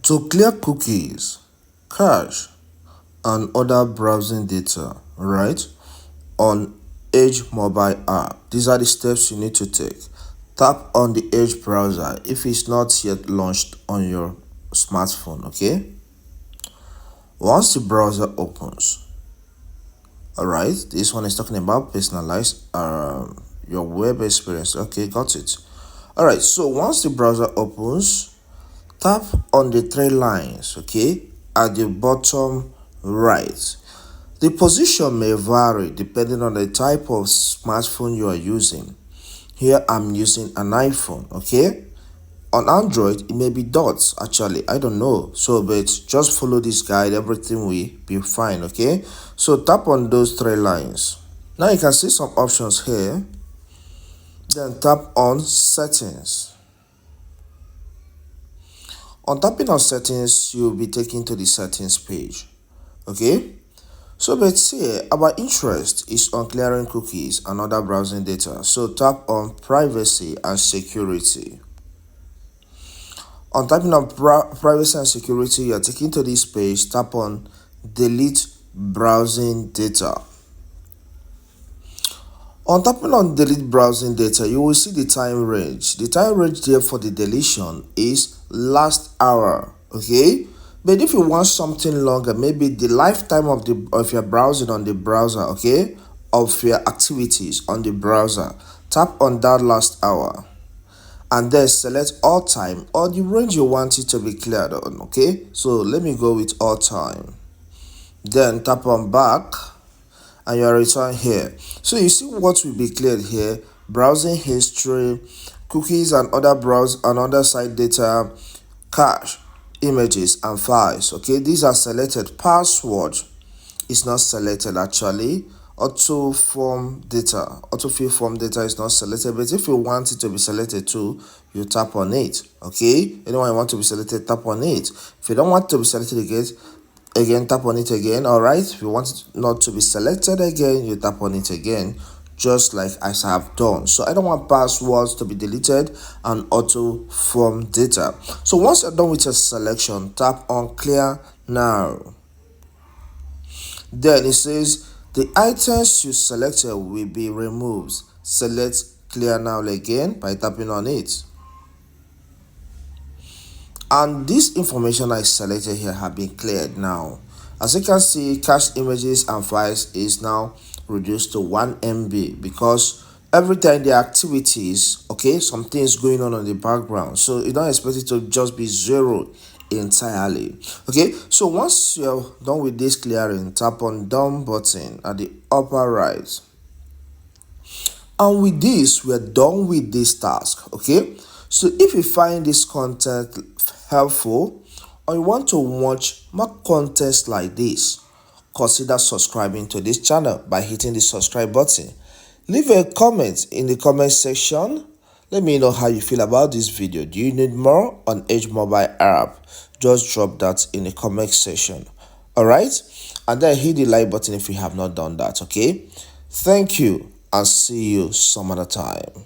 To clear cookies, cache, and other browsing data, right, on Edge mobile app, these are the steps you need to take. Tap on the Edge browser if it's not yet launched on your smartphone, okay? Once the browser opens, all right, this one is talking about personalized your web experience. Okay, got it. All right, so once the browser opens, tap on the three lines, okay, at the bottom right. The position may vary depending on the type of smartphone you are using. Here I'm using an iPhone, okay? On Android, it may be dots, actually, I don't know. So, but just follow this guide, everything will be fine, okay? So tap on those three lines. Now you can see some options here. Then tap on settings. On tapping on settings, you'll be taken to the settings page, okay? So let's say our interest is on clearing cookies and other browsing data. So tap on privacy and security. On tapping on privacy and security, you're taken to this page. Tap on delete browsing data. On tapping on delete browsing data, you will see the time range. The time range there for the deletion is last hour, okay? But if you want something longer, maybe the lifetime of your browsing on the browser, okay, of your activities on the browser, tap on that last hour and then select all time or the range you want it to be cleared on, okay? So let me go with all time. Then tap on back and you are returned here. So you see what will be cleared here: browsing history, cookies and other site data, cache, images and files, okay? These are selected. Password is not selected actually. Autofill form data is not selected, but if you want it to be selected too, you tap on it, okay? Anyone you want to be selected, tap on it. If you don't want to be selected again, tap on it again. All right, if you want it not to be selected again, you tap on it again, just like as I have done. So I don't want passwords to be deleted and auto form data. So once you're done with your selection, tap on clear now. Then it says the items you selected will be removed. Select clear now again by tapping on it. And this information I selected here have been cleared now. As you can see, cache images and files is now reduced to 1 MB because every time the activities, okay, something is going on in the background, so you don't expect it to just be zero entirely, okay? So once you're done with this clearing, tap on done button at the upper right, and with this we're done with this task, okay? So if you find this content helpful or you want to watch more content like this, consider subscribing to this channel by hitting the subscribe button. Leave a comment in the comment section. Let me know how you feel about this video. Do you need more on Edge mobile app? Just drop that in the comment section. All right, and then hit the like button if you have not done that, okay? Thank you and see you some other time.